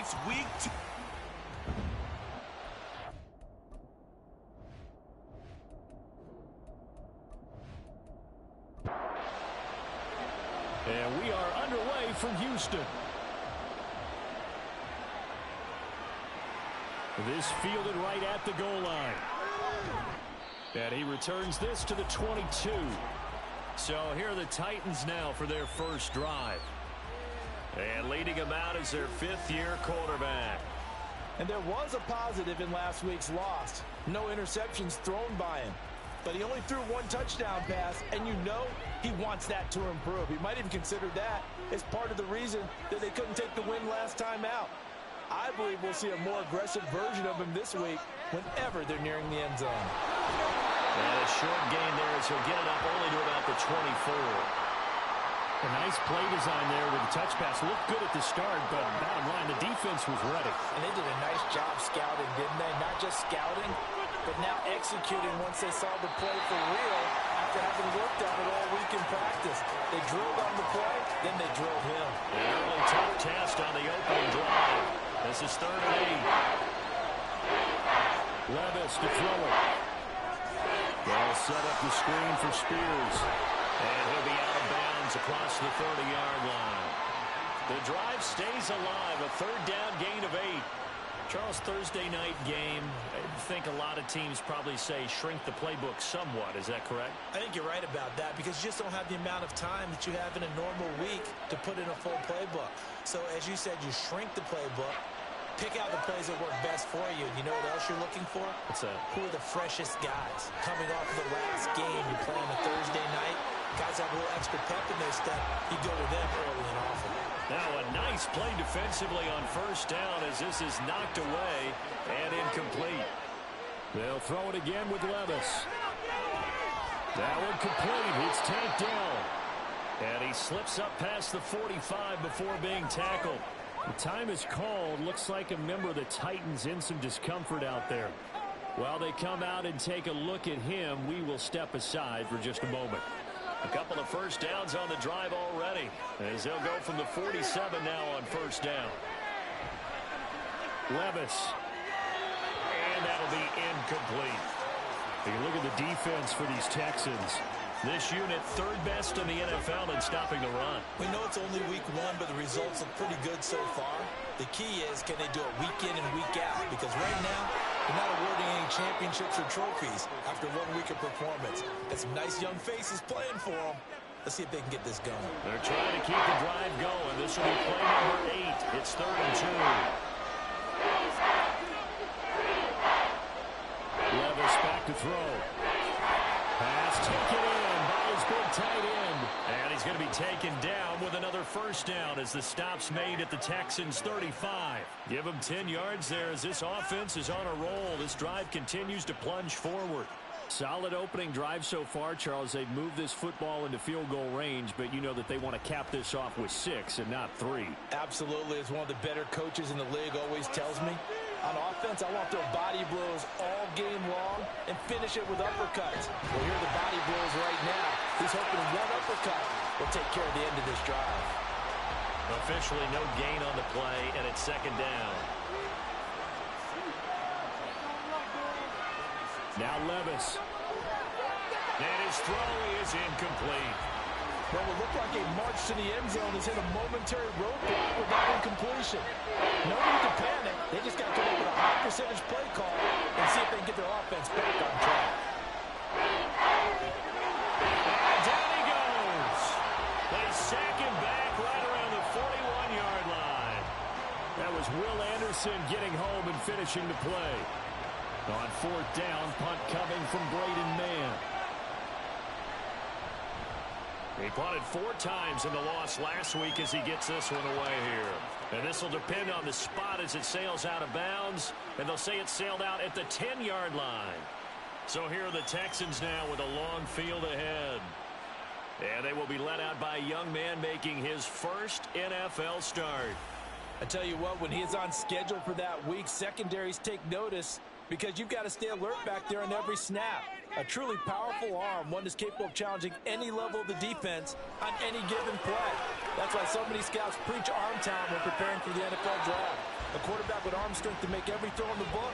It's week 2. And we are underway from Houston. This fielded right at the goal line. And he returns this to the 22. So here are the Titans now for their first drive. And leading him out is their fifth-year quarterback. And there was a positive in last week's loss. No interceptions thrown by him. But he only threw one touchdown pass, and you know he wants that to improve. He might even consider that as part of the reason that they couldn't take the win last time out. I believe we'll see a more aggressive version of him this week whenever they're nearing the end zone. And a short gain there as he'll get it up only to about the 24. A nice play design there with the touch pass. Looked good at the start, but bottom line, the defense was ready. And they did a nice job scouting, didn't they? Not just scouting, but now executing once they saw the play for real after having worked on it all week in practice. They drilled on the play, then they drilled him. An early tough test on the opening drive. This is 3rd and 8. Levis to throw it. They'll set up the screen for Spears. And he'll be out of bounds across the 30-yard line. The drive stays alive. A 3rd down gain of 8. Charles, Thursday night game, I think a lot of teams probably say shrink the playbook somewhat. Is that correct? I think you're right about that because you just don't have the amount of time that you have in a normal week to put in a full playbook. So as you said, you shrink the playbook, pick out the plays that work best for you. You know what else you're looking for? What's that? Who are the freshest guys? Coming off of the last game, you play on a Thursday night. Guys have a little extra pep in their step. You go to them early and often. Now a nice play defensively on 1st down as this is knocked away and incomplete. They'll throw it again with Levis. That one complete. It's tanked down. And he slips up past the 45 before being tackled. The time is called. Looks like a member of the Titans in some discomfort out there. While they come out and take a look at him, we will step aside for just a moment. A couple of 1st downs on the drive already, as they'll go from the 47 now on 1st down. Levis. And that'll be incomplete. You look at the defense for these Texans. This unit 3rd best in the NFL in stopping the run. We know it's only week 1, but the results look pretty good so far. The key is, can they do it week in and week out? Because right now, they're not awarding any championships or trophies after 1 week of performance. Got some nice young faces playing for them. Let's see if they can get this going. They're trying to keep the drive going. This will be play number 8. It's 3rd and 2. Levis back to throw. Pass taken in by his big tight end. And he's going to be taken down with another 1st down as the stop's made at the Texans 35. Give him 10 yards there as this offense is on a roll. This drive continues to plunge forward. Solid opening drive so far, Charles. They've moved this football into field goal range, but you know that they want to cap this off with 6 and not 3. Absolutely. As one of the better coaches in the league always tells me, on offense, I want their body blows all game long and finish it with uppercuts. Well, here are the body blows right now. He's hoping one uppercut will take care of the end of this drive. Officially no gain on the play, and it's 2nd down. Now Levis. And his throw is incomplete. Well, it looked like a march to the end zone has hit a momentary roadblock with that incompletion. No need to panic. They just got to come up with a high percentage play call and see if they can get their offense back on track. And down he goes. They sack him back right around the 41-yard line. That was Will Anderson getting home and finishing the play. On 4th down, punt coming from Braden Mann. He punted 4 times in the loss last week as he gets this one away here. And this will depend on the spot as it sails out of bounds. And they'll say it sailed out at the 10-yard line. So here are the Texans now with a long field ahead. And they will be led out by a young man making his first NFL start. I tell you what, when he is on schedule for that week, secondaries take notice because you've got to stay alert back there on every snap. A truly powerful arm, one that's capable of challenging any level of the defense on any given play. That's why so many scouts preach arm talent when preparing for the NFL draft. A quarterback with arm strength to make every throw in the book,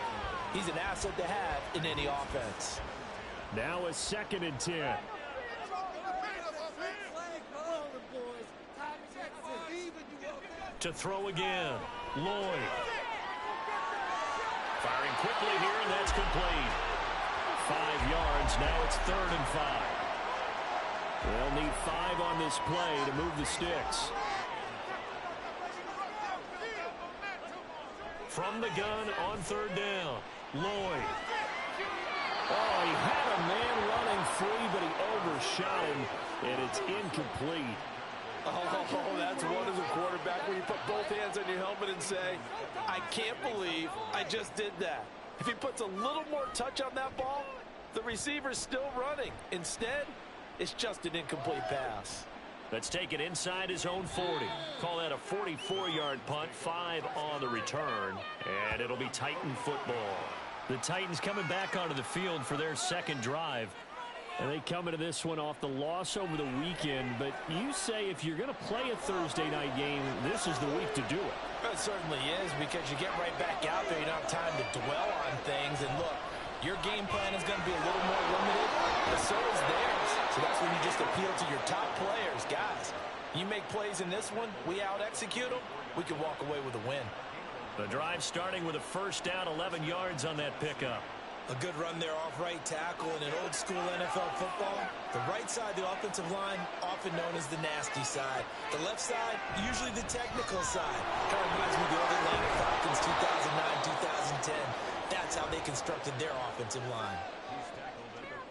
he's an asset to have in any offense. Now a 2nd and 10. To throw again, Lloyd. Firing quickly here, and that's complete. 5 yards, now it's 3rd and 5. They'll need 5 on this play to move the sticks. From the gun on 3rd down, Lloyd. Oh, he had a man running free, but he overshot him, and it's incomplete. Oh, that's one as a quarterback when you put both hands on your helmet and say, I can't believe I just did that. If he puts a little more touch on that ball, the receiver's still running. Instead, it's just an incomplete pass. Let's take it inside his own 40. Call that a 44-yard punt, 5 on the return, and it'll be Titan football. The Titans coming back onto the field for their 2nd drive. And they come into this one off the loss over the weekend. But you say if you're going to play a Thursday night game, this is the week to do it. It certainly is, because you get right back out there. You don't have time to dwell on things. And look, your game plan is going to be a little more limited, but so is theirs. So that's when you just appeal to your top players. Guys, you make plays in this one, we out-execute them, we can walk away with a win. The drive starting with a 1st down, 11 yards on that pickup. A good run there off right tackle in an old-school NFL football. The right side, the offensive line, often known as the nasty side. The left side, usually the technical side. Kind of reminds me of the old Atlanta Falcons 2009, 2010. That's how they constructed their offensive line.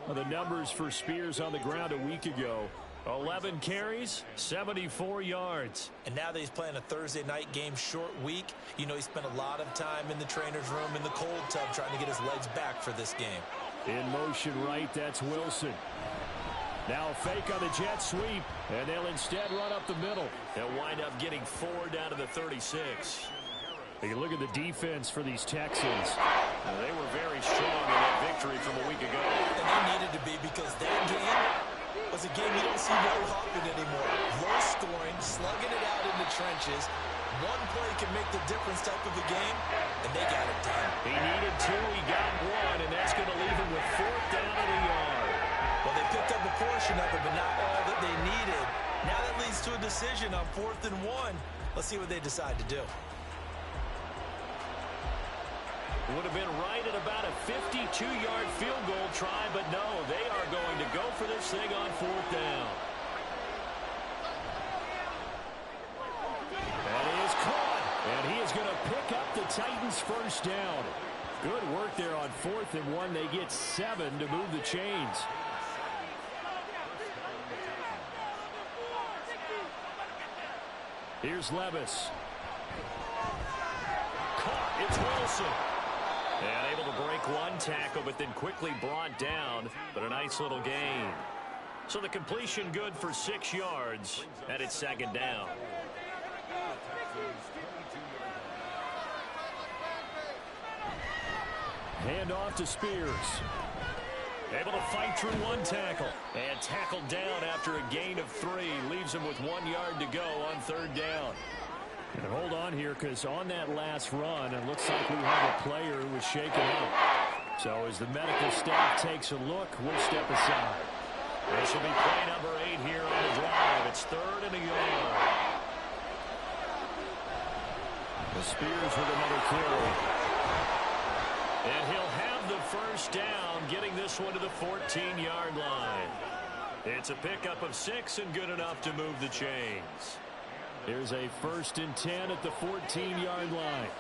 Well, the numbers for Spears on the ground a week ago. 11 carries, 74 yards. And now that he's playing a Thursday night game short week, you know he spent a lot of time in the trainer's room in the cold tub trying to get his legs back for this game. In motion right, that's Wilson. Now a fake on the jet sweep, and they'll instead run up the middle. They'll wind up getting 4 down to the 36. You look at the defense for these Texans. They were very strong in that victory from a week ago. And they needed to be, because that game was a game you don't see very often anymore. Low scoring, slugging it out in the trenches. One play can make the difference type of a game, and they got it done. He needed 2, he got 1, and that's going to leave him with 4th down at the yard. Well, they picked up a portion of it, but not all that they needed. Now that leads to a decision on 4th and 1. Let's see what they decide to do. Would have been right at about a 52-yard field goal try, but no, they are going to go for this thing on 4th down. That is caught, and he is going to pick up the Titans' 1st down. Good work there on 4th and 1. They get 7 to move the chains. Here's Levis. Caught, it's Wilson. And able to break one tackle, but then quickly brought down. But a nice little gain. So the completion good for 6 yards, and it's 2nd down. Hand off to Spears. Able to fight through one tackle. And tackled down after a gain of 3. Leaves him with 1 yard to go on 3rd down. And hold on here, because on that last run, it looks like we have a player who was shaken up. So as the medical staff takes a look, we'll step aside. This will be play number 8 here on the drive. It's 3rd and a yard. The Spears with another carry. And he'll have the 1st down, getting this one to the 14-yard line. It's a pickup of 6 and good enough to move the chains. Here's a 1st and 10 at the 14-yard line.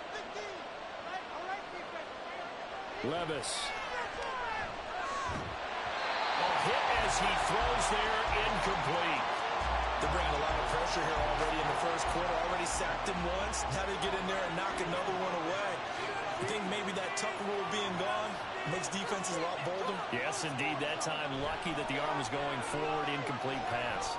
Levis. A hit as he throws there, incomplete. They're bringing a lot of pressure here already in the 1st quarter. Already sacked him once. Now they get in there and knock another one away. I think maybe that Tucker rule being gone makes defenses a lot bolder. Yes, indeed. That time, lucky that the arm was going forward. Incomplete pass.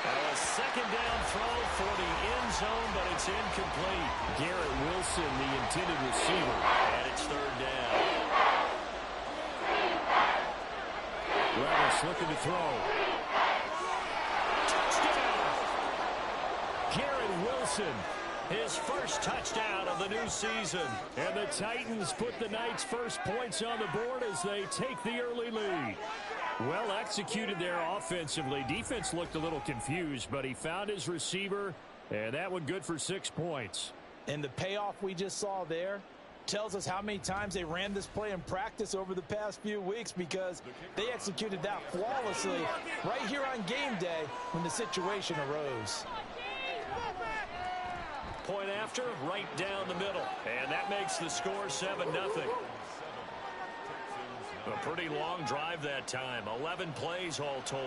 A 2nd down throw for the end zone, but it's incomplete. Garrett Wilson, the intended receiver, and it's 3rd down. Levis looking to throw. Touchdown! Garrett Wilson His first touchdown of the new season. And the Titans put the Knights' first points on the board as they take the early lead. Well executed there offensively. Defense looked a little confused, but he found his receiver, and that one good for 6 points. And the payoff we just saw there tells us how many times they ran this play in practice over the past few weeks, because they executed that flawlessly right here on game day when the situation arose. Point after, right down the middle. And that makes the score 7-0. A pretty long drive that time. 11 plays all told.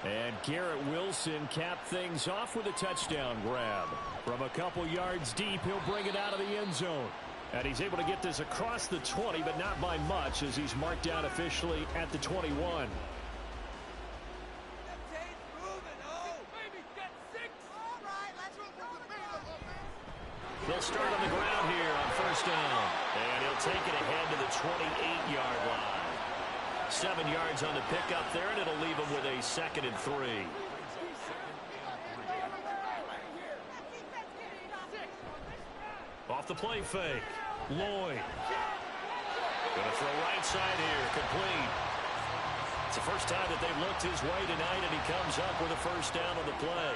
And Garrett Wilson capped things off with a touchdown grab. From a couple yards deep, he'll bring it out of the end zone. And he's able to get this across the 20, but not by much, as he's marked down officially at the 21. They'll start on the ground here on first down. And he'll take it ahead to the 28-yard line. 7 yards on the pickup there, and it'll leave him with a 2nd and 3. Off the play fake. Lloyd. Going to throw right side here. Complete. It's the first time that they've looked his way tonight, and he comes up with a first down on the play.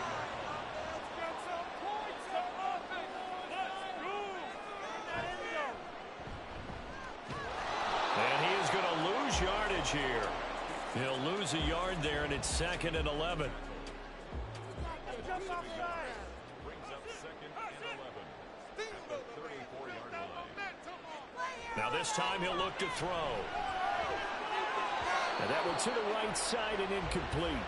And he is going to lose yardage here. He'll lose a yard there, and it's 2nd and 11. Now this time he'll look to throw. And that one to the right side and incomplete.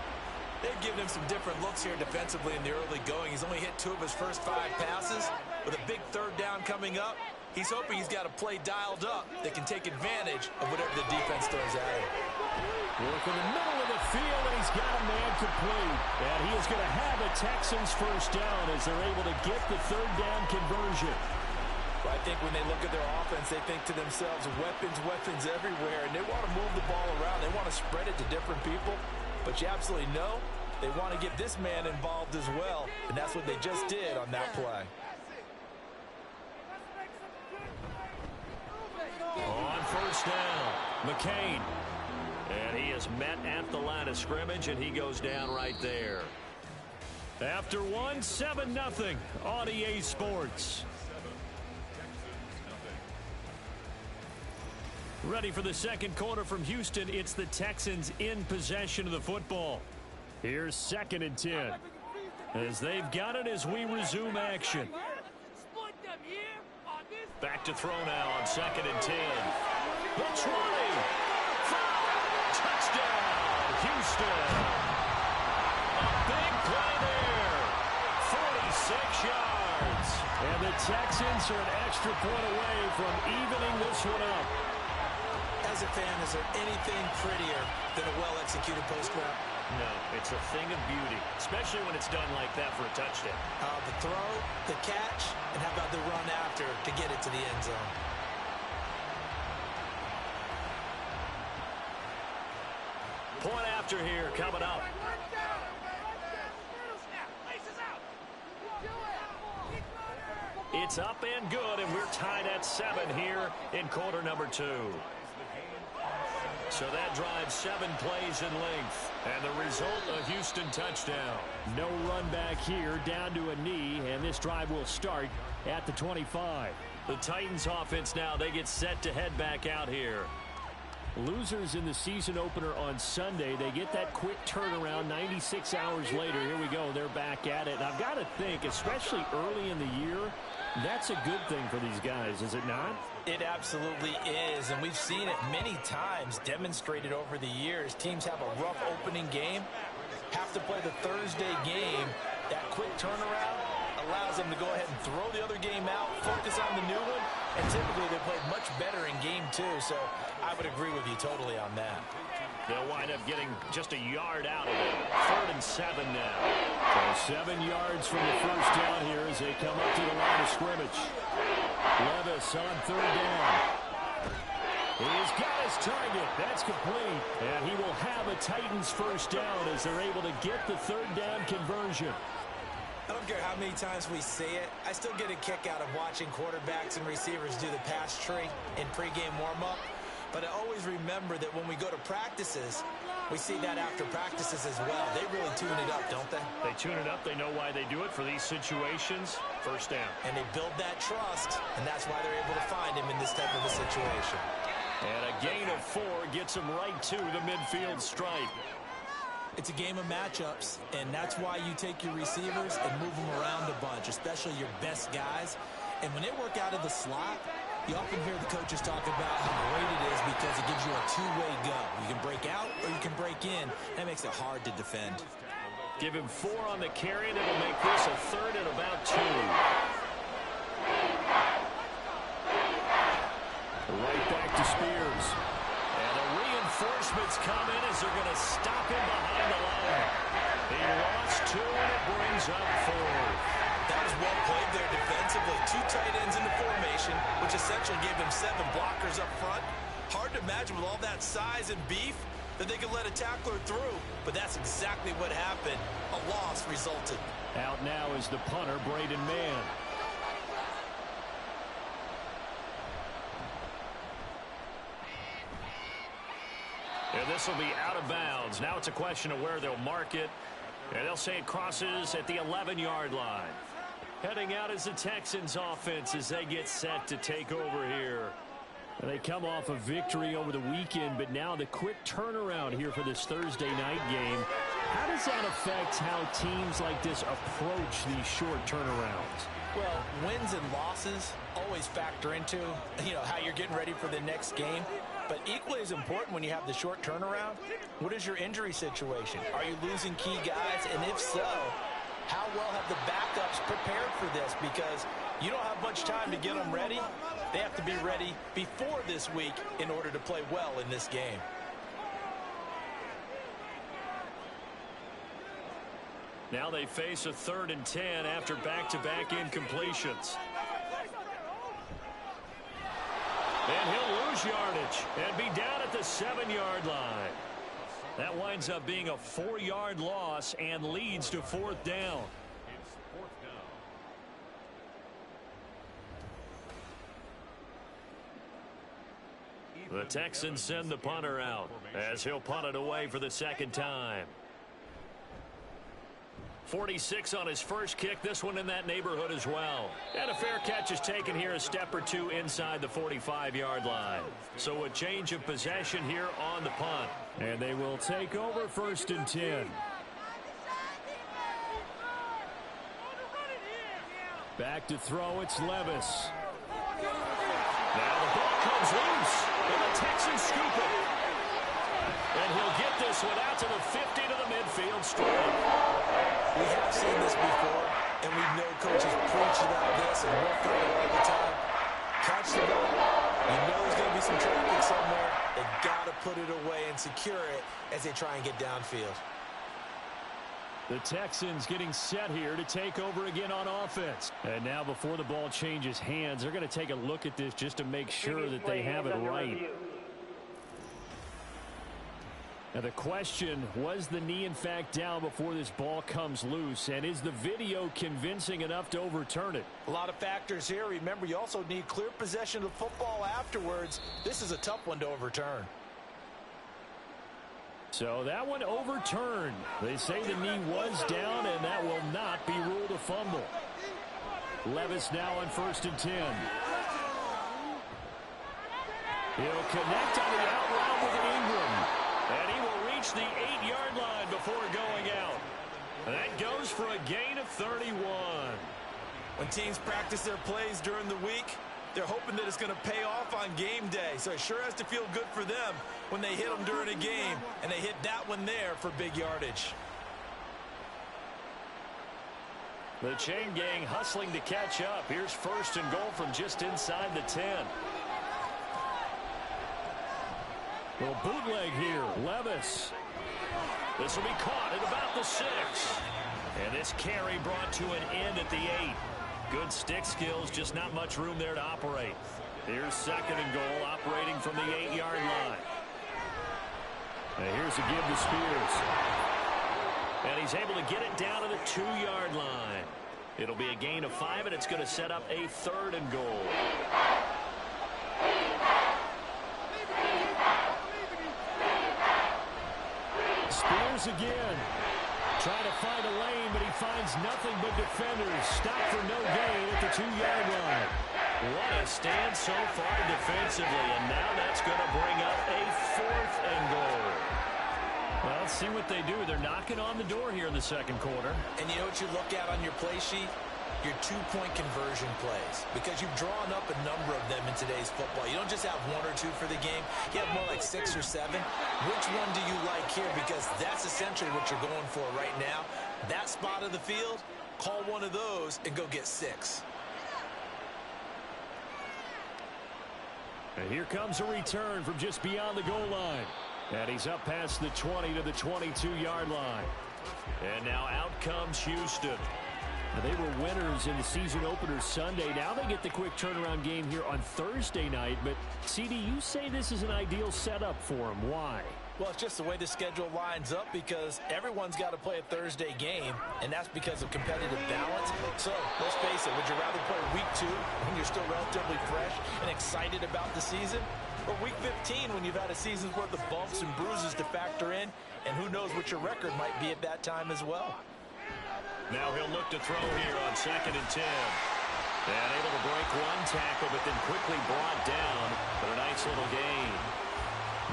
They've given him some different looks here defensively in the early going. He's only hit 2 of his first 5 passes. With a big 3rd down coming up, he's hoping he's got a play dialed up that can take advantage of whatever the defense throws at him. Work in the middle of the field, and he's got a man complete. And he is going to have a Texans first down as they're able to get the 3rd down conversion. Well, I think when they look at their offense, they think to themselves, weapons everywhere, and they want to move the ball around. They want to spread it to different people, but you absolutely know they want to get this man involved as well, and that's what they just did on that play. On first down, McCain. And he is met at the line of scrimmage, and he goes down right there. After 7-0 on EA Sports. Ready for the second quarter from Houston. It's the Texans in possession of the football. Here's 2nd and 10. As they've got it as we resume action. Back to throw now on 2nd and 10. The 20. Touchdown, Houston. A big play there. 46 yards. And the Texans are an extra point away from evening this one up. As a fan, is there anything prettier than a well-executed post route? No, it's a thing of beauty, especially when it's done like that for a touchdown. The throw, the catch, and how about the run after to get it to the end zone? Point after here coming up. It's up and good, and we're tied at 7 here in quarter number 2. So that drives 7 plays in length. And the result, a Houston touchdown. No run back here, down to a knee, and this drive will start at the 25. The Titans offense now, they get set to head back out here. Losers in the season opener on Sunday. They get that quick turnaround 96 hours later. Here we go. They're back at it. And I've got to think, especially early in the year, that's a good thing for these guys, is it not? It absolutely is, and we've seen it many times demonstrated over the years. Teams have a rough opening game, have to play the Thursday game. That quick turnaround allows them to go ahead and throw the other game out, focus on the new one, and typically they play much better in game 2, so I would agree with you totally on that. They'll wind up getting just a yard out of it. 3rd and 7 now. So 7 yards from the first down here as they come up to the line of scrimmage. Levis on 3rd down. He's got his target. That's complete. And he will have a Titans first down as they're able to get the 3rd down conversion. I don't care how many times we see it. I still get a kick out of watching quarterbacks and receivers do the pass tree in pregame warm-up. But I always remember that when we go to practices, we see that after practices as well. They really tune it up, don't they? They tune it up. They know why they do it for these situations. First down. And they build that trust, and that's why they're able to find him in this type of a situation. And a gain of 4 gets him right to the midfield stripe. It's a game of matchups, and that's why you take your receivers and move them around a bunch, especially your best guys. And when they work out of the slot, you often hear the coaches talk about how great it is because it gives you a two-way go. You can break out or you can break in. That makes it hard to defend. Give him 4 on the carry, and it'll make this a 3rd and about 2. Right back to Spears. And the reinforcements come in as they're going to stop him behind the line. He lost 2, and it brings up 4. That was well played there defensively. 2 tight ends in the formation, which essentially gave him 7 blockers up front. Hard to imagine with all that size and beef that they could let a tackler through. But that's exactly what happened. A loss resulted. Out now is the punter, Braden Mann. And this will be out of bounds. Now it's a question of where they'll mark it. And they'll say it crosses at the 11-yard line. Heading out is the Texans offense as they get set to take over here. And they come off a victory over the weekend, but now the quick turnaround here for this Thursday night game. How does that affect how teams like this approach these short turnarounds? Well, wins and losses always factor into, how you're getting ready for the next game. But equally as important when you have the short turnaround, what is your injury situation? Are you losing key guys? And if so, how well have the backups prepared for this? Because you don't have much time to get them ready. They have to be ready before this week in order to play well in this game. Now they face a 3rd and 10 after back-to-back incompletions. And he'll lose yardage and be down at the 7-yard line. That winds up being a 4-yard loss and leads to 4th down. The Texans send the punter out as he'll punt it away for the 2nd time. 46 on his first kick, this one in that neighborhood as well. And a fair catch is taken here, a step or 2 inside the 45-yard line. So a change of possession here on the punt. And they will take over 1st and 10. Back to throw, it's Levis. Now the ball comes loose, and the Texans scoop it. And he'll get this one out to the 50 to the midfield stripe. We have seen this before, and we know coaches preach about this and work on it all the time. Catch the ball. You know there's going to be some traffic somewhere. They've got to put it away and secure it as they try and get downfield. The Texans getting set here to take over again on offense. And now before the ball changes hands, they're going to take a look at this just to make sure that they have it right. Now the question, was the knee in fact down before this ball comes loose? And is the video convincing enough to overturn it? A lot of factors here. Remember, you also need clear possession of the football afterwards. This is a tough one to overturn. So that one overturned. They say the knee was down, and that will not be ruled a fumble. Levis now on 1st and 10. He'll connect on the out route with an Ingram. And he will reach the 8-yard line before going out. That goes for a gain of 31. When teams practice their plays during the week, they're hoping that it's going to pay off on game day. So it sure has to feel good for them when they hit them during a game. And they hit that one there for big yardage. The chain gang hustling to catch up. Here's 1st and goal from just inside the 10. Little bootleg here. Levis. This will be caught at about the 6. And this carry brought to an end at the 8. Good stick skills, just not much room there to operate. Here's 2nd and goal, operating from the 8-yard line. And here's a give to Spears. And he he's able to get it down to the 2-yard line. It'll be a gain of 5, and it's going to set up a 3rd and goal. Spears again. Trying to find a lane, but he finds nothing but defenders. Stopped for no gain at the 2-yard line. What a stand so far defensively, and now that's going to bring up a 4th and goal. Well, let's see what they do. They're knocking on the door here in the second quarter. And you know what you look at on your play sheet? Your 2-point conversion plays, because you've drawn up a number of them in today's football. You don't just have 1 or 2 for the game. You have more like 6 or 7. Which one do you like here? Because that's essentially what you're going for right now. That spot of the field, call one of those and go get 6. And here comes a return from just beyond the goal line. And he's up past the 20 to the 22-yard line. And now out comes Houston. They were winners in the season opener Sunday. Now they get the quick turnaround game here on Thursday night. But, CD, you say this is an ideal setup for them. Why? Well, it's just the way the schedule lines up, because everyone's got to play a Thursday game, and that's because of competitive balance. So, let's face it, would you rather play week 2 when you're still relatively fresh and excited about the season? Or week 15 when you've had a season's worth of bumps and bruises to factor in, and who knows what your record might be at that time as well. Now he'll look to throw here on 2nd and 10. And able to break 1 tackle, but then quickly brought down. But a nice little gain.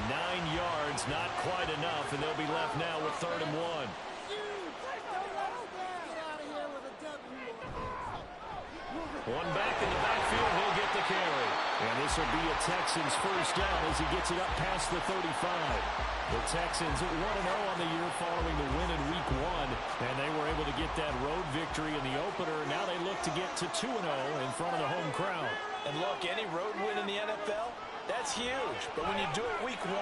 9 yards, not quite enough, and they'll be left now with 3rd and 1. One back in the backfield, he'll get the carry. And this will be a Texans first down as he gets it up past the 35. The Texans 1-0 on the year following the win in week 1. And they were able to get that road victory in the opener. Now they look to get to 2-0 in front of the home crowd. And look, any road win in the NFL, that's huge. But when you do it week 1,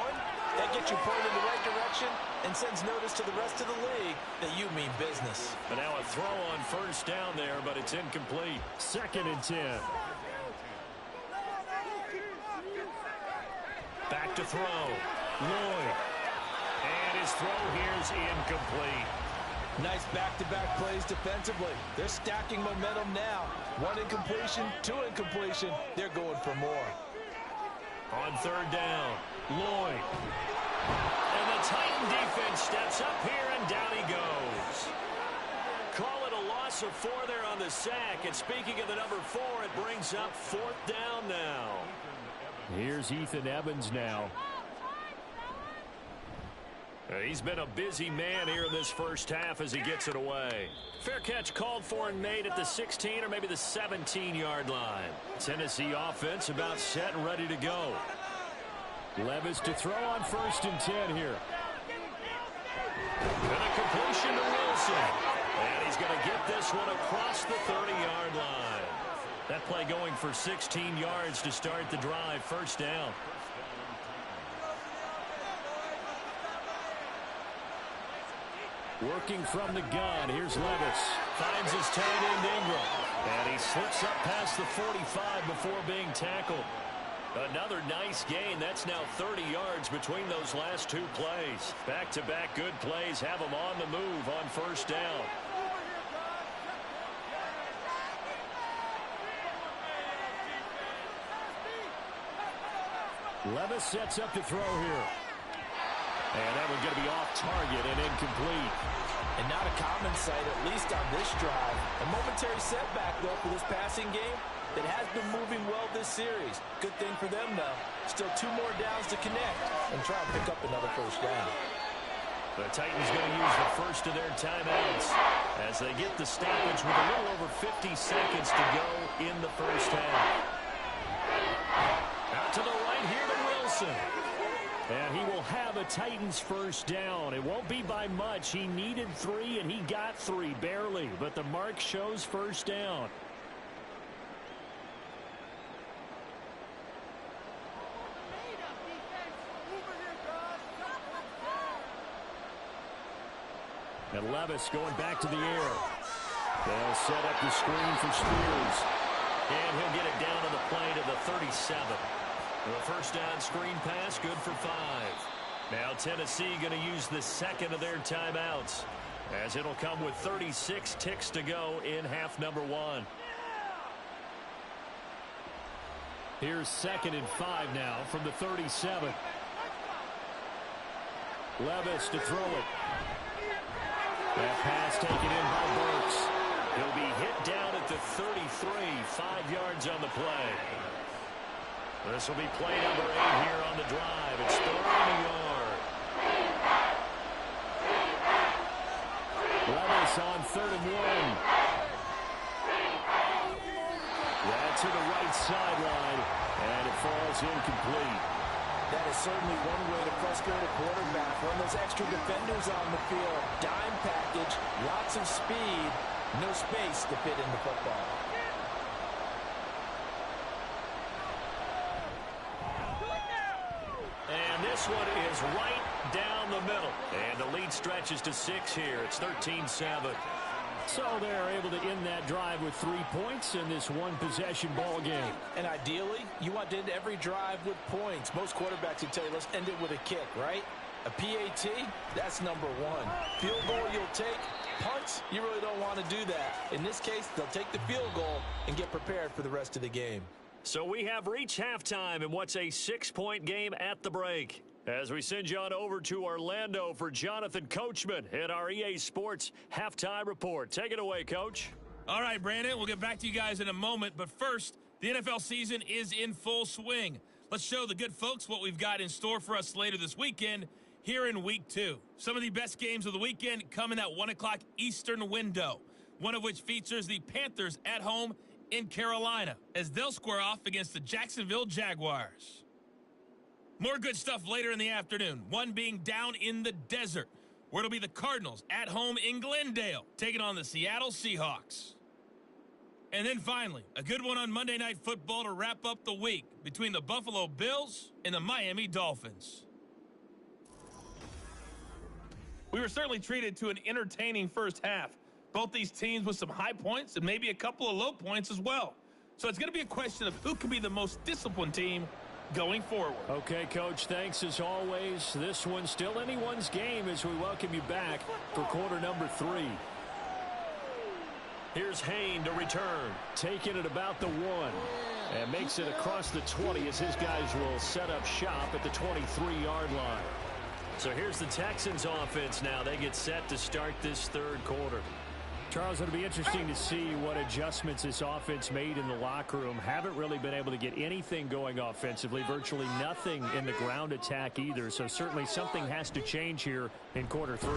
that gets you pulled in the right direction and sends notice to the rest of the league that you mean business. But now a throw on first down there, but it's incomplete. 2nd and 10. Back to throw. Lloyd. And his throw here's incomplete. Nice back-to-back plays defensively. They're stacking momentum now. 1 incompletion, 2 incompletion. They're going for more. On 3rd down, Lloyd. And the Titan defense steps up here, and down he goes. Call it a loss of 4 there on the sack. And speaking of the number 4, it brings up 4th down now. Here's Ethan Evans now. He's been a busy man here in this first half as he gets it away. Fair catch called for and made at the 16 or maybe the 17-yard line. Tennessee offense about set and ready to go. Levis to throw on 1st and 10 here. And a completion to Wilson. And he's going to get this one across the 30-yard line. That play going for 16 yards to start the drive. 1st down. Working from the gun, here's Levis. Finds his tight end Ingram. And he slips up past the 45 before being tackled. Another nice gain. That's now 30 yards between those last 2 plays. Back-to-back good plays have them on the move on 1st down. Levis sets up to throw here. And that one's going to be off target and incomplete. And not a common sight, at least on this drive. A momentary setback, though, for this passing game that has been moving well this series. Good thing for them, though. Still 2 more downs to connect and try and pick up another 1st down. The Titans going to use the first of their timeouts as they get the stoppage with a little over 50 seconds to go in the first half. Out to the right here to Wilson. And he will have a Titans first down. It won't be by much. He needed 3, and he got 3, barely. But the mark shows 1st down. And Levis going back to the air. They'll set up the screen for Spears. And he'll get it down on the play to the 37. The 1st down screen pass, good for 5. Now Tennessee going to use the 2nd of their timeouts. as it'll come with 36 ticks to go in half number one. Here's 2nd and 5 now from the 37. Levis to throw it. That pass taken in by Burks. He'll be hit down at the 33, 5 yards on the play. This will be play number 8 here on the drive. It's 30 yard. Levis on 3rd and 1. That's to the right sideline, and it falls incomplete. That is certainly one way to frustrate a quarterback. When those extra defenders on the field, dime package, lots of speed, no space to fit in the football. And this one is right down the middle. And the lead stretches to 6 here. It's 13-7. So they're able to end that drive with 3 points in this one-possession ball game. And ideally, you want to end every drive with points. Most quarterbacks would tell you, let's end it with a kick, right? A PAT, that's number 1. Field goal you'll take. Punts, you really don't want to do that. In this case, they'll take the field goal and get prepared for the rest of the game. So we have reached halftime in what's a 6-point game at the break. As we send you on over to Orlando for Jonathan Coachman in our EA Sports Halftime Report. Take it away, Coach. All right, Brandon, we'll get back to you guys in a moment. But first, the NFL season is in full swing. Let's show the good folks what we've got in store for us later this weekend here in Week 2. Some of the best games of the weekend come in that 1 o'clock Eastern window, one of which features the Panthers at home in Carolina as they'll square off against the Jacksonville Jaguars. More good stuff later in the afternoon, one being down in the desert, where it'll be the Cardinals at home in Glendale, taking on the Seattle Seahawks. And then finally, a good one on Monday Night Football to wrap up the week between the Buffalo Bills and the Miami Dolphins. We were certainly treated to an entertaining first half. Both these teams with some high points and maybe a couple of low points as well. So it's going to be a question of who can be the most disciplined team going forward. Okay, Coach, thanks as always. This one's still anyone's game as we welcome you back for quarter number 3. Here's Hain to return, taking it about the 1, and makes it across the 20 as his guys will set up shop at the 23-yard line. So here's the Texans offense now. They get set to start this third quarter. Charles, it'll be interesting to see what adjustments this offense made in the locker room. Haven't really been able to get anything going offensively, virtually nothing in the ground attack either. So certainly something has to change here in quarter 3.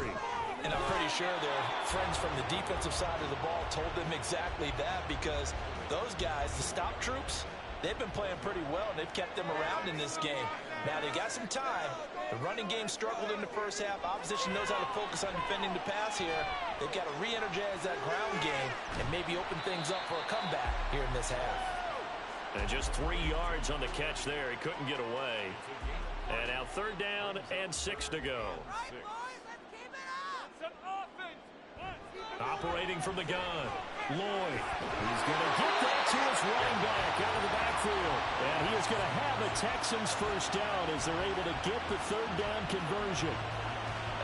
And I'm pretty sure their friends from the defensive side of the ball told them exactly that, because those guys, the stop troops, they've been playing pretty well, and they've kept them around in this game. Now, they got some time. The running game struggled in the first half. Opposition knows how to focus on defending the pass here. They've got to re-energize that ground game and maybe open things up for a comeback here in this half. And just 3 yards on the catch there. He couldn't get away. And now 3rd down and 6 to go. Operating from the gun, Lloyd. He's going to get that to his running back out of the backfield. And he is going to have a Texans first down as they're able to get the 3rd down conversion.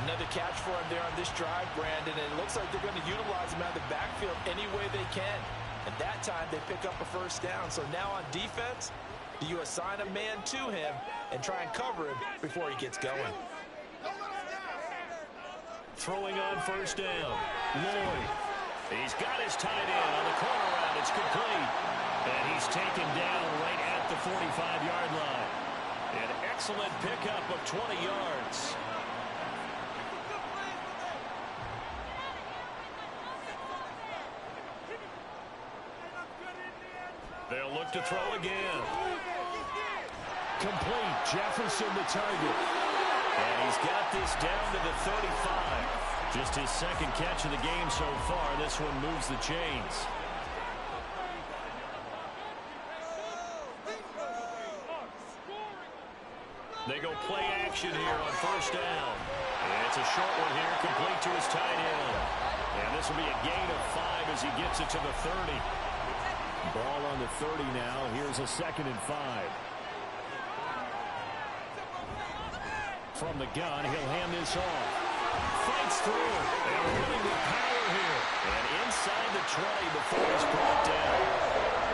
Another catch for him there on this drive, Brandon. And it looks like they're going to utilize him out of the backfield any way they can. At that time, they pick up a first down. So now on defense, do you assign a man to him and try and cover him before he gets going? Throwing on first down, Lloyd. He's got his tight end on the corner route. It's complete. And he's taken down right at the 45-yard line. An excellent pickup of 20 yards. They'll look to throw again. Complete. Jefferson the target. And he's got this down to the 35. Just his 2nd catch of the game so far. This one moves the chains. They go play action here on first down. And it's a short one here, complete to his tight end. And this will be a gain of 5 as he gets it to the 30. Ball on the 30 now. Here's a 2nd and 5. From the gun, he'll hand this off. Fights through, and running with power here. And inside the 20 before he's brought down.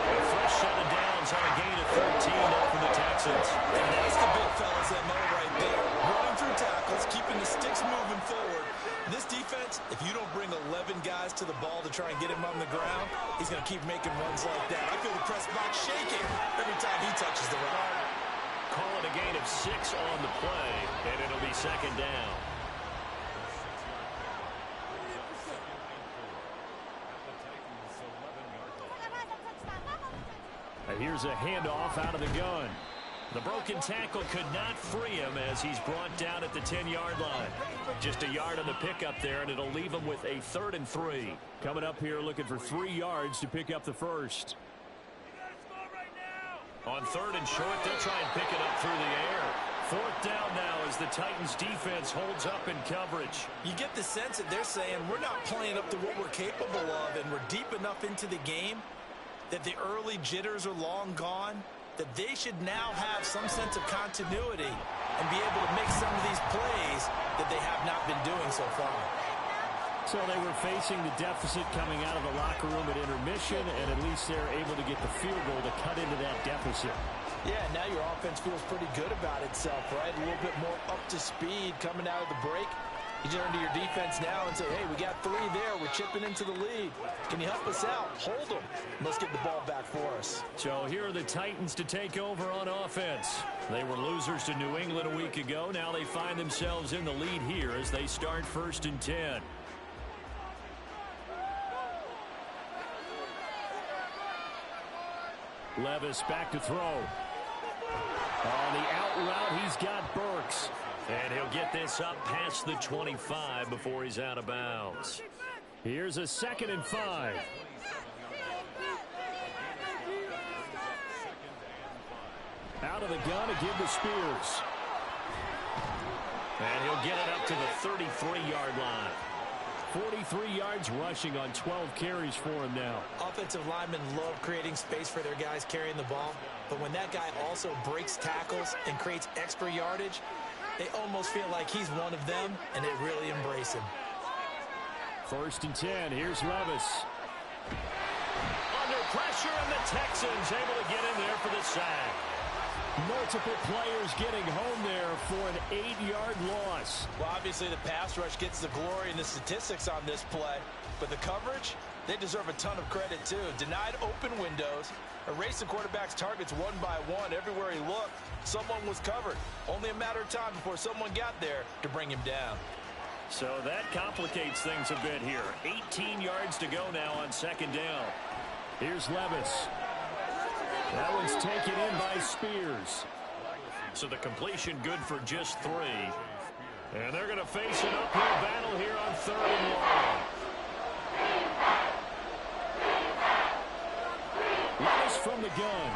A fresh set of downs on a gain of 13 now for the Texans. And that's the big fella's MO right there. Running through tackles, keeping the sticks moving forward. This defense, if you don't bring 11 guys to the ball to try and get him on the ground, he's going to keep making runs like that. I feel the press box shaking every time he touches the rock. Call it a gain of 6 on the play, and it'll be second down. And here's a handoff out of the gun. The broken tackle could not free him as he's brought down at the 10-yard line. Just a yard on the pickup there, and it'll leave him with a 3rd and 3. Coming up here looking for 3 yards to pick up the first. On 3rd and short, they'll try and pick it up through the air. 4th down now as the Titans defense holds up in coverage. You get the sense that they're saying we're not playing up to what we're capable of, and we're deep enough into the game that the early jitters are long gone, that they should now have some sense of continuity and be able to make some of these plays that they have not been doing so far. So they were facing the deficit coming out of the locker room at intermission, and at least they're able to get the field goal to cut into that deficit. Yeah, now your offense feels pretty good about itself, right? A little bit more up to speed coming out of the break. You turn to your defense now and say, hey, we got 3 there. We're chipping into the lead. Can you help us out? Hold them. Let's get the ball back for us. So here are the Titans to take over on offense. They were losers to New England a week ago. Now they find themselves in the lead here as they start 1st and 10. Levis back to throw. On the out route, he's got Burks. And he'll get this up past the 25 before he's out of bounds. Here's a 2nd and 5. Out of the gun to give to Spears. And he'll get it up to the 33-yard line. 43 yards rushing on 12 carries for him now. Offensive linemen love creating space for their guys carrying the ball. But when that guy also breaks tackles and creates extra yardage, they almost feel like he's one of them, and they really embrace him. 1st and 10. Here's Levis. Under pressure, and the Texans able to get in there for the sack. Multiple players getting home there for an 8-yard loss. Well, obviously the pass rush gets the glory and the statistics on this play, but the coverage, they deserve a ton of credit too. Denied open windows, erased the quarterback's targets one by one. Everywhere he looked, someone was covered. Only a matter of time before someone got there to bring him down. So that complicates things a bit here. 18 yards to go now on 2nd down. Here's Levis. That one's taken in by Spears. So the completion good for just 3. And they're going to face an uphill battle here on 3rd and long. Levis from the gun.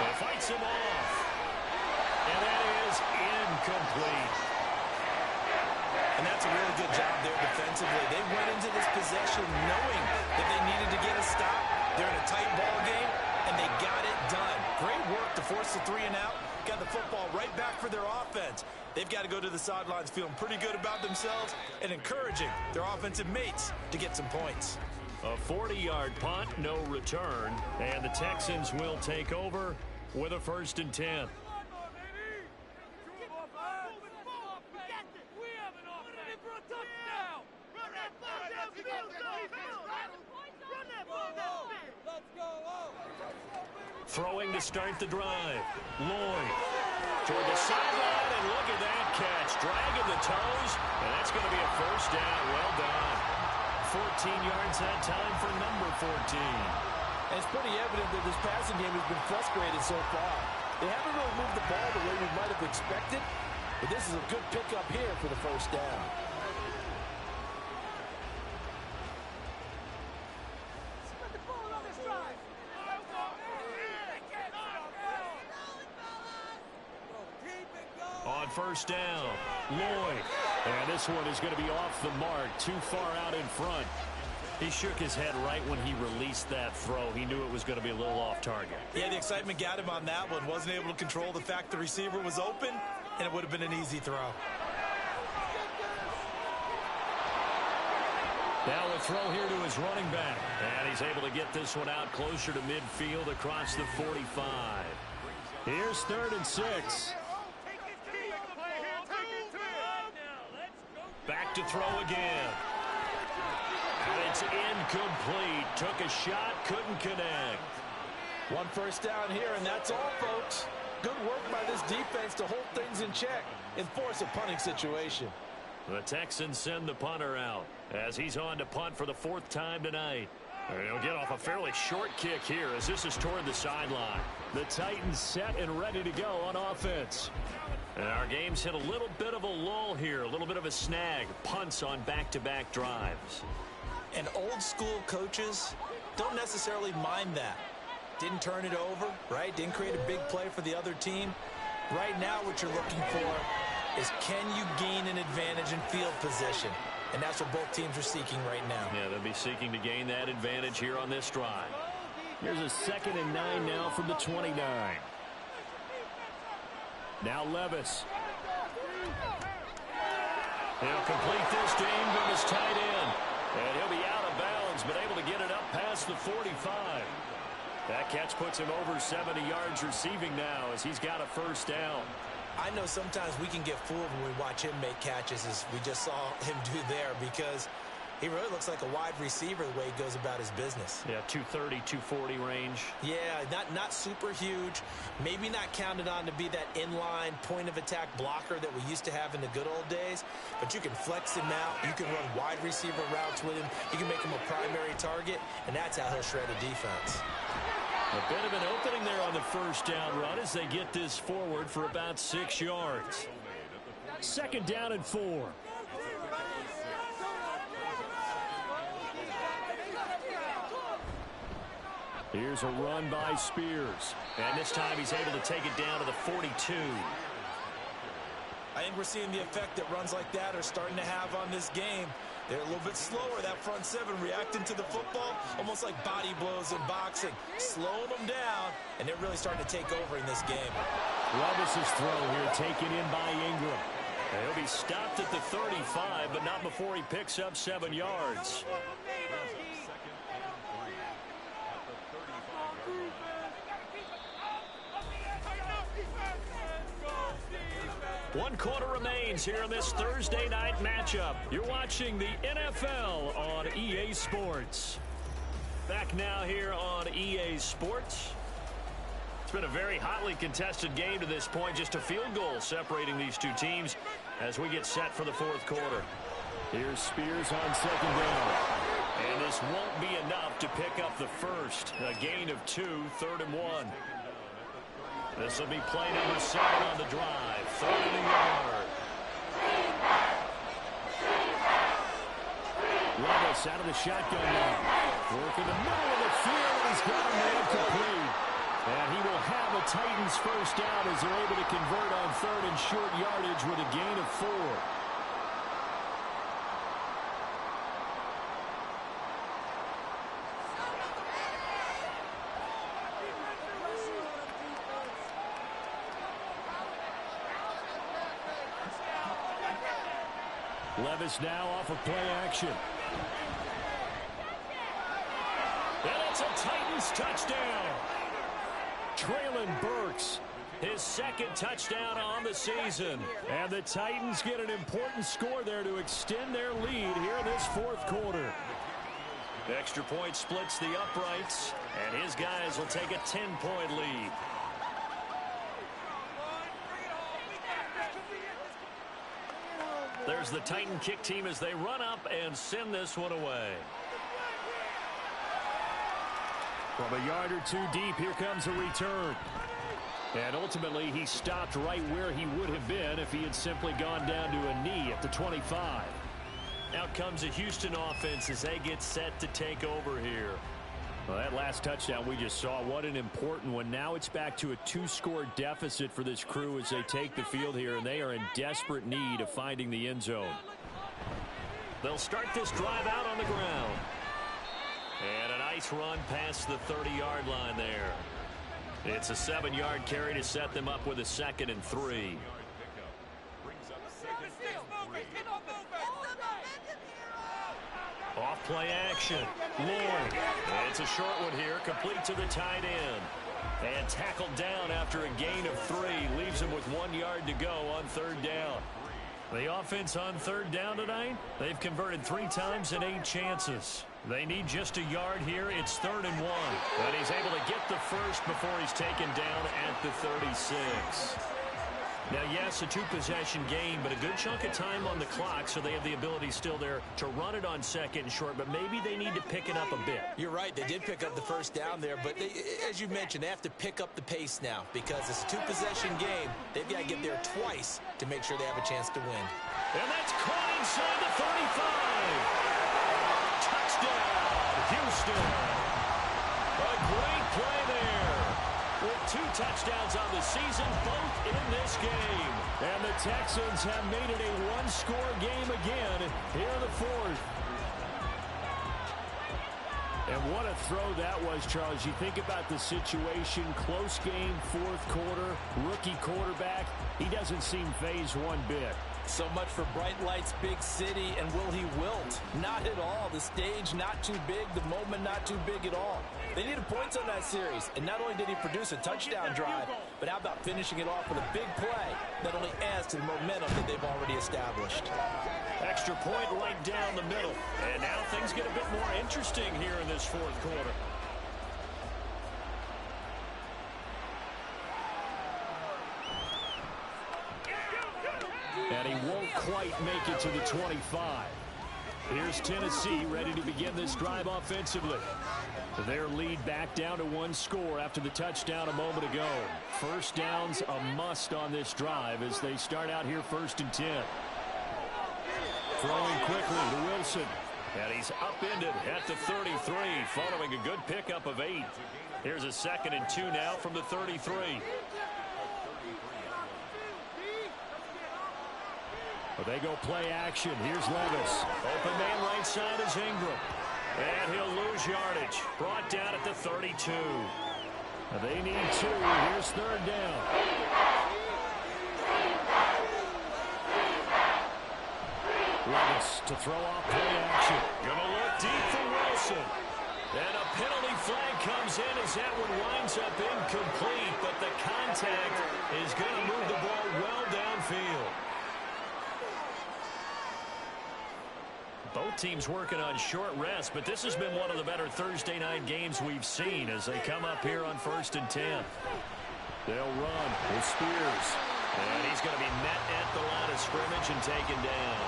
He fights him off. And that is incomplete. And that's a really good job there defensively. They went into this possession knowing that they needed to get a stop. They're in a tight ball game, and they got it done. Great work to force the 3 and out. Got the football right back for their offense. They've got to go to the sidelines feeling pretty good about themselves and encouraging their offensive mates to get some points. A 40-yard punt, no return, and the Texans will take over with a 1st and 10. Throwing to start the drive. Lloyd toward the sideline, and look at that catch. Dragging the toes, and that's going to be a 1st down. Well done. 14 yards that time for number 14. And it's pretty evident that this passing game has been frustrated so far. They haven't really moved the ball the way we might have expected, but this is a good pickup here for the 1st down. On 1st down, Lloyd. And this one is going to be off the mark, too far out in front. He shook his head right when he released that throw. He knew it was going to be a little off target. Yeah, the excitement got him on that one. Wasn't able to control the fact the receiver was open, and it would have been an easy throw. Now a throw here to his running back. And he's able to get this one out closer to midfield across the 45. Here's 3rd and 6. Back to throw again. And it's incomplete. Took a shot, couldn't connect. 1 first down here, and that's all, folks. Good work by this defense to hold things in check and force a punting situation. The Texans send the punter out as he's on to punt for the 4th time tonight. And he'll get off a fairly short kick here as this is toward the sideline. The Titans set and ready to go on offense. And our game's hit a little bit of a lull here, a little bit of a snag. Punts on back-to-back drives. And old school coaches don't necessarily mind that. Didn't turn it over, right? Didn't create a big play for the other team. Right now what you're looking for is, can you gain an advantage in field position? And that's what both teams are seeking right now. Yeah, they'll be seeking to gain that advantage here on this drive. Here's a 2nd and 9 now from the 29. Now Levis. He'll complete this to Ingram, his tight end. And he'll be out of bounds, but able to get it up past the 45. That catch puts him over 70 yards receiving now as he's got a 1st down. I know sometimes we can get fooled when we watch him make catches, as we just saw him do there, because he really looks like a wide receiver the way he goes about his business. Yeah, 230, 240 range. Yeah, not super huge. Maybe not counted on to be that inline point-of-attack blocker that we used to have in the good old days, but you can flex him out. You can run wide receiver routes with him. You can make him a primary target, and that's how he'll shred a defense. A bit of an opening there on the 1st down run as they get this forward for about 6 yards. 2nd down and 4. Here's a run by Spears. And this time he's able to take it down to the 42. I think we're seeing the effect that runs like that are starting to have on this game. They're a little bit slower, that front 7, reacting to the football, almost like body blows in boxing, slowing them down, and they're really starting to take over in this game. Levis's throw here taken in by Ingram. And he'll be stopped at the 35, but not before he picks up 7 yards. One quarter remains here in this Thursday night matchup. You're watching the NFL on EA Sports. Back now here on EA Sports. It's been a very hotly contested game to this point. Just a field goal separating these two teams as we get set for the 4th quarter. Here's Spears on 2nd down. And this won't be enough to pick up the 1st. A gain of 2, 3rd and 1. This will be play number 7 on the drive. 3rd and a yard. Levis out of the shotgun now. Work in the middle of the field. He's got a man complete. And he will have a Titans 1st down as they're able to convert on 3rd and short yardage with a gain of 4. Levis now off of play action. And it's a Titans touchdown. Traylon Burks, his 2nd touchdown on the season. And the Titans get an important score there to extend their lead here in this 4th quarter. The extra point splits the uprights, and his guys will take a 10-point lead. There's the Titan kick team as they run up and send this one away. From a yard or 2 deep, here comes a return. And ultimately, he stopped right where he would have been if he had simply gone down to a knee at the 25. Out comes a Houston offense as they get set to take over here. Well, that last touchdown we just saw, what an important one. Now it's back to a 2-score deficit for this crew as they take the field here, and they are in desperate need of finding the end zone. They'll start this drive out on the ground. And a nice run past the 30-yard line there. It's a 7-yard carry to set them up with a 2nd and 3. Off play action. Lord. It's a short one here, complete to the tight end. And tackled down after a gain of 3. Leaves him with 1 yard to go on third down. The offense on third down tonight, they've converted 3 times in 8 chances. They need just a yard here. It's 3rd and 1. But he's able to get the first before he's taken down at the 36. Now, yes, a 2-possession game, but a good chunk of time on the clock, so they have the ability still there to run it on 2nd and short, but maybe they need to pick it up a bit. You're right. They did pick up the first down there, but as you mentioned, they have to pick up the pace now because it's a 2-possession game. They've got to get there twice to make sure they have a chance to win. And that's caught inside the 35. Touchdown, Houston. A great play there. With 2 touchdowns on the season, both in this game. And the Texans have made it a 1-score game again here in the 4th. And what a throw that was, Charles. You think about the situation, close game, 4th quarter, rookie quarterback. He doesn't seem fazed one bit. So much for bright lights, big city, and will he wilt? Not at all. The stage not too big, the moment not too big at all. They needed points on that series, and not only did he produce a touchdown drive, but how about finishing it off with a big play that only adds to the momentum that they've already established. Extra point right down the middle, and now things get a bit more interesting here in this 4th quarter. And he won't quite make it to the 25. Here's Tennessee ready to begin this drive offensively. Their lead back down to 1 score after the touchdown a moment ago. First down's a must on this drive as they start out here 1st and 10. Throwing quickly to Wilson. And he's upended at the 33 following a good pickup of 8. Here's a 2nd and 2 now from the 33. They go play action. Here's Levis. Open man right side is Ingram. And he'll lose yardage. Brought down at the 32. They need 2. Here's 3rd down. Levis to throw off play action. Gonna look deep for Wilson. And a penalty flag comes in as that one winds up incomplete. But the contact is going to move the ball well downfield. Both teams working on short rest, but this has been one of the better Thursday night games we've seen as they come up here on 1st and 10. They'll run with Spears. And he's going to be met at the line of scrimmage and taken down.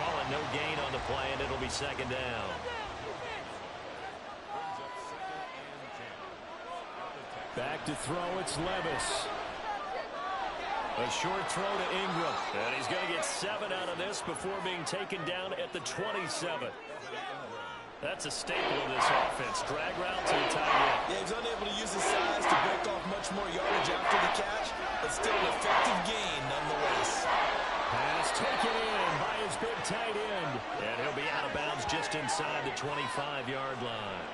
Calling no gain on the play, and it'll be 2nd down. Back to throw, it's Levis. A short throw to Ingram. And he's going to get 7 out of this before being taken down at the 27. That's a staple of this offense. Drag route to the tight end. Yeah, he's unable to use his size to break off much more yardage after the catch, but still an effective gain nonetheless. Pass taken in by his big tight end. And he'll be out of bounds just inside the 25-yard line.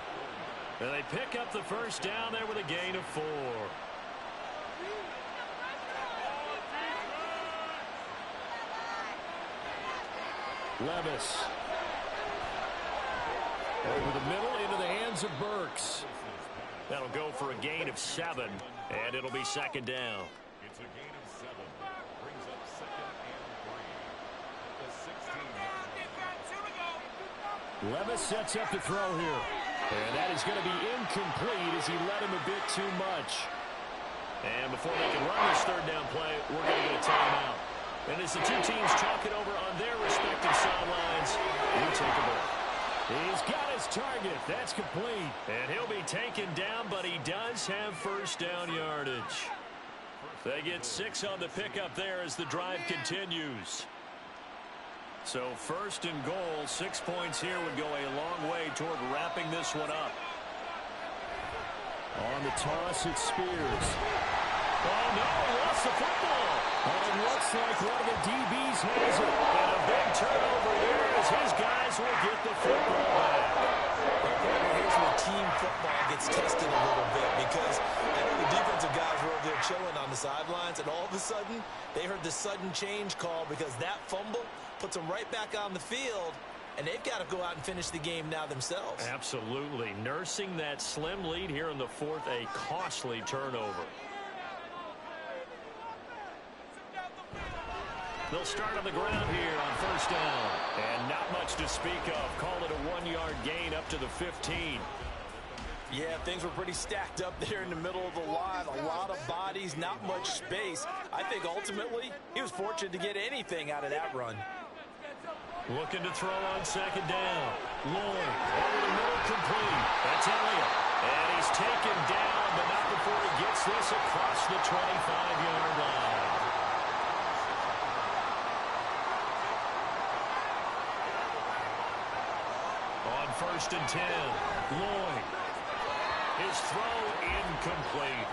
And they pick up the first down there with a gain of 4. Levis. Over the middle into the hands of Burks. That'll go for a gain of 7, and it'll be 2nd down. It's a gain of 7. Brings up 2nd and 3. The 16. Levis sets up to throw here. And that is going to be incomplete as he led him a bit too much. And before they can run this 3rd down play, we're going to get a timeout. And as the 2 teams talk it over on their respective sidelines, we take a break. He's got his target. That's complete. And he'll be taken down, but he does have first down yardage. They get 6 on the pickup there as the drive continues. So 1st and goal, 6 points here would go a long way toward wrapping this one up. On the toss, it's Spears. Oh, no, lost the football. And it looks like one of the DBs has it. And a big turnover here as his guys will get the football back. Here's where team football gets tested a little bit because I know the defensive guys were over there chilling on the sidelines, and all of a sudden, they heard the sudden change call because that fumble puts them right back on the field. and they've got to go out and finish the game now themselves. Absolutely. Nursing that slim lead here in the fourth, a costly turnover. They'll start on the ground here on first down. And not much to speak of. Call it a 1-yard gain up to the 15. Yeah, things were pretty stacked up there in the middle of the line. A lot of bodies, not much space. I think ultimately he was fortunate to get anything out of that run. Looking to throw on second down. Lloyd over the middle, complete. That's Elliott. And he's taken down, but not before he gets this across the 25-yard line. On first and 10, Lloyd. His throw incomplete.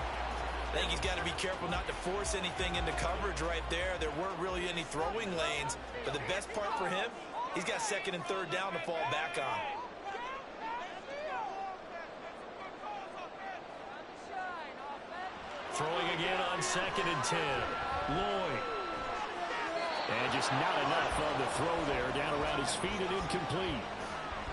I think he's got to be careful not to force anything into coverage right there. There weren't really any throwing lanes, but the best part for him, he's got second and third down to fall back on. Throwing again on second and 10. Lloyd. And just not enough on the throw there. Down around his feet and incomplete.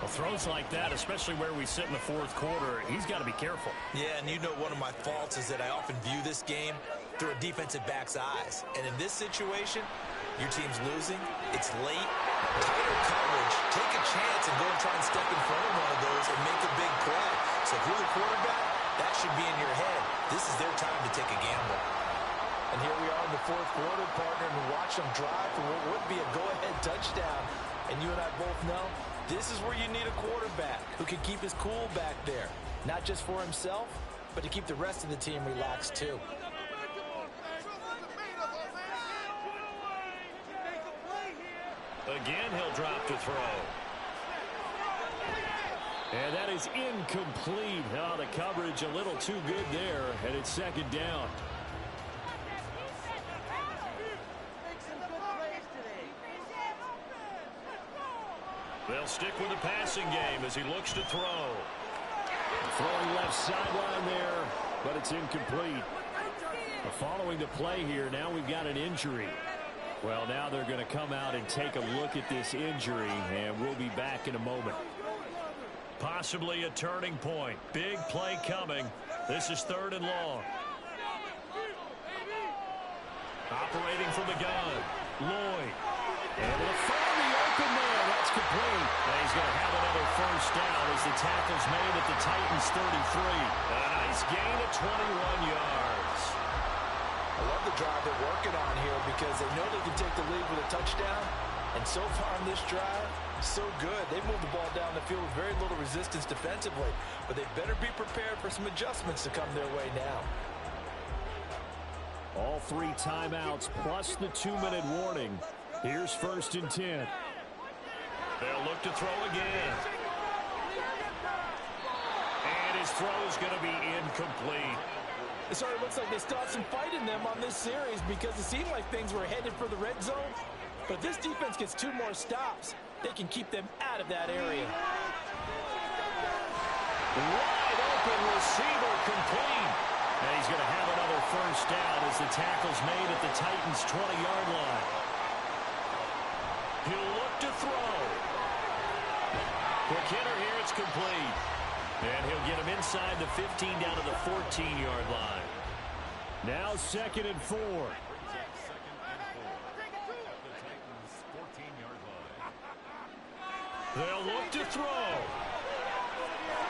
Well, throws like that, especially where we sit in the fourth quarter, he's got to be careful. Yeah, and you know one of my faults is that I often view this game through a defensive back's eyes. And in this situation, your team's losing, it's late, tighter coverage, take a chance and go and try and step in front of one of those and make a big play. So if you're the quarterback, that should be in your head. This is their time to take a gamble. And here we are in the fourth quarter, partner, and watch them drive for what would be a go-ahead touchdown. And you and I both know this is where you need a quarterback who can keep his cool back there. Not just for himself, but to keep the rest of the team relaxed too. Again, he'll drop to throw. And that is incomplete. Oh, the coverage a little too good there, and it's second down. They'll stick with the passing game as he looks to throw. Throwing left sideline there, but it's incomplete. Following the play here, now we've got an injury. Well, now they're going to come out and take a look at this injury, and we'll be back in a moment. Possibly a turning point. Big play coming. This is third and long. Operating from the gun. Lloyd. Able to find the open man. That's complete. And he's going to have another first down as the tackle's made at the Titans 33. A nice gain of 21 yards. I love the drive they're working on here because they know they can take the lead with a touchdown. And so far on this drive, so good. They've moved the ball down the field with very little resistance defensively. But they better be prepared for some adjustments to come their way now. All three timeouts plus the 2-minute warning. Here's first and 10. They'll look to throw again. And his throw is going to be incomplete. It sort of looks like they still have some fight in them on this series because it seemed like things were headed for the red zone. But if this defense gets 2 more stops, they can keep them out of that area. Wide open receiver complete. And he's going to have another first down as the tackle's made at the Titans' 20-yard line. He'll look to throw. Quick hitter here, it's complete. And he'll get him inside the 15 down to the 14-yard line. Now second and 4. They'll look to throw.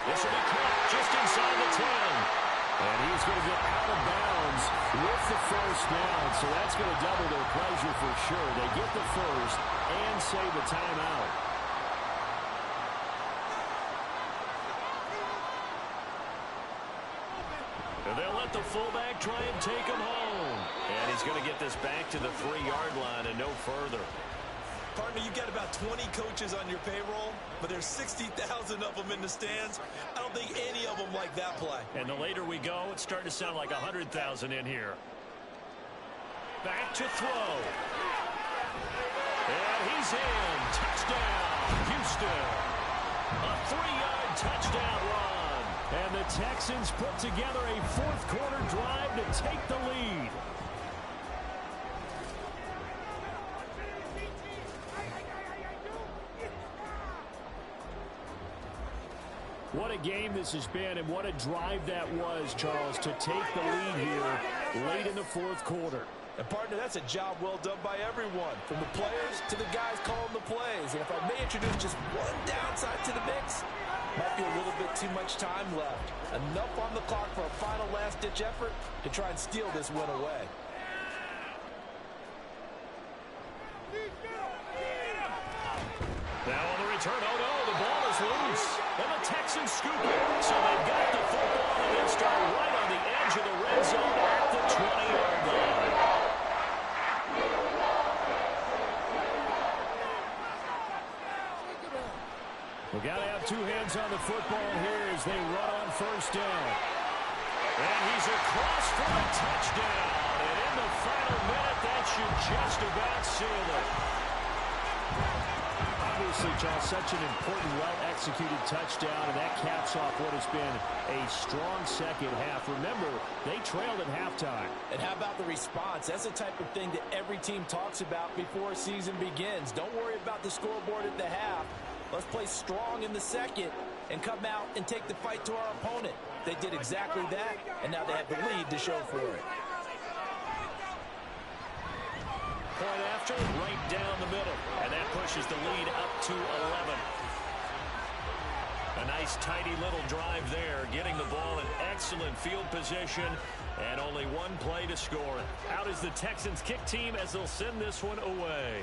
This will be caught just inside the 10. And he's going to get out of bounds with the first down. So that's going to double their pleasure for sure. They get the first and save a timeout. And they'll let the fullback try and take him home. And he's going to get this back to the 3-yard line and no further. Partner, you've got about 20 coaches on your payroll, but there's 60,000 of them in the stands. I don't think any of them like that play. And the later we go, it's starting to sound like 100,000 in here. Back to throw. And he's in. Touchdown, Houston. A 3-yard touchdown run. And the Texans put together a fourth-quarter drive to take the lead. What a game this has been, and what a drive that was, Charles, to take the lead here late in the fourth quarter. And, partner, that's a job well done by everyone, from the players to the guys calling the plays. And if I may introduce just one downside to the mix, might be a little bit too much time left. Enough on the clock for a final last-ditch effort to try and steal this win away. Now on the return, oh no, the ball is loose. And the Texans scoop it. So they've got the football, and they'll start right on the edge of the red zone at the 20-yard line. We've got to have two hands on the football here as they run on first down. And he's across for a touchdown. And in the final minute, that should just about seal it. Obviously, Charles, such an important, well-executed touchdown, and that caps off what has been a strong second half. Remember, they trailed at halftime. And how about the response? That's the type of thing that every team talks about before a season begins. Don't worry about the scoreboard at the half. Let's play strong in the second and come out and take the fight to our opponent. They did exactly that, and now they have the lead to show for it. Point after, right down the middle. And that pushes the lead up to 11. A nice, tidy little drive there, getting the ball in excellent field position, and only one play to score. Out is the Texans kick team as they'll send this one away.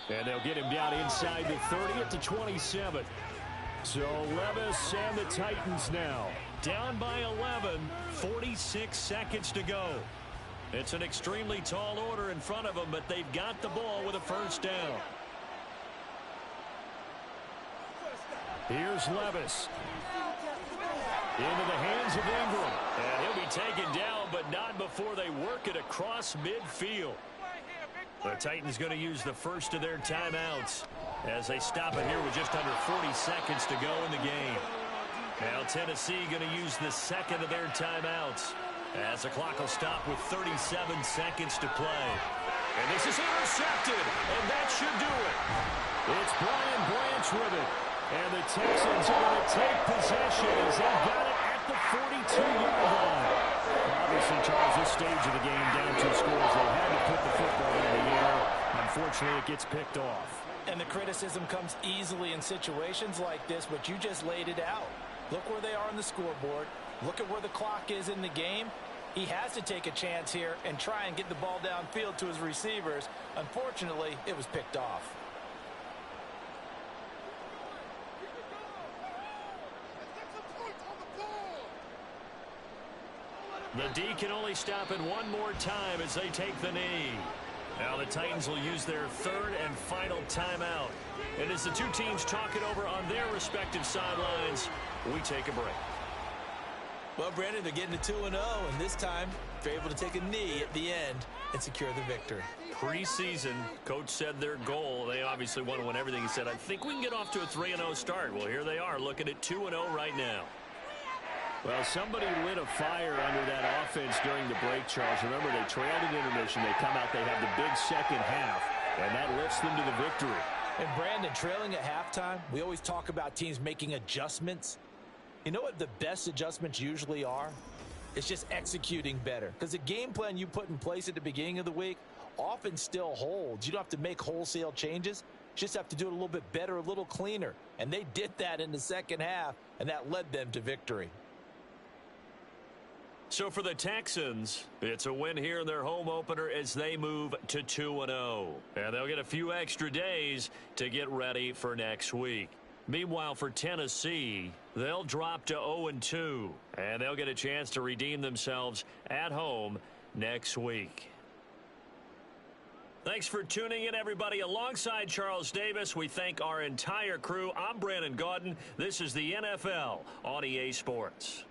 And they'll get him down inside the 30 at the 27. So Levis and the Titans now down by 11, 46 seconds to go. It's an extremely tall order in front of them, but they've got the ball with a first down. Here's Levis. Into the hands of Ingram. And he'll be taken down, but not before they work it across midfield. The Titans going to use the first of their timeouts as they stop it here with just under 40 seconds to go in the game. Now Tennessee going to use the second of their timeouts as the clock will stop with 37 seconds to play. And this is intercepted, and that should do it. It's Brian Branch with it. And the Texans are going to take possession as they've got it at the 42-yard line. Obviously, Charles, this stage of the game down 2 scores, they had to put the football in the air. Unfortunately, it gets picked off. And the criticism comes easily in situations like this, but you just laid it out. Look where they are on the scoreboard. Look at where the clock is in the game. He has to take a chance here and try and get the ball downfield to his receivers. Unfortunately, it was picked off. The D can only stop it one more time as they take the knee. Now the Titans will use their third and final timeout. And as the two teams talk it over on their respective sidelines, we take a break. Well, Brandon, they're getting to 2-0, and this time they're able to take a knee at the end and secure the victory. Preseason, coach said their goal, they obviously want to win everything. He said, I think we can get off to a 3-0 start. Well, here they are looking at 2-0 right now. Well, somebody lit a fire under that offense during the break, Charles. Remember, they trailed at intermission. They come out, they have the big second half, and that lifts them to the victory. And, Brandon, trailing at halftime, we always talk about teams making adjustments. You know what the best adjustments usually are? It's just executing better. Because the game plan you put in place at the beginning of the week often still holds. You don't have to make wholesale changes. You just have to do it a little bit better, a little cleaner. And they did that in the second half, and that led them to victory. So for the Texans, it's a win here in their home opener as they move to 2-0. And they'll get a few extra days to get ready for next week. Meanwhile, for Tennessee, they'll drop to 0-2. And they'll get a chance to redeem themselves at home next week. Thanks for tuning in, everybody. Alongside Charles Davis, we thank our entire crew. I'm Brandon Gaudin. This is the NFL on EA Sports.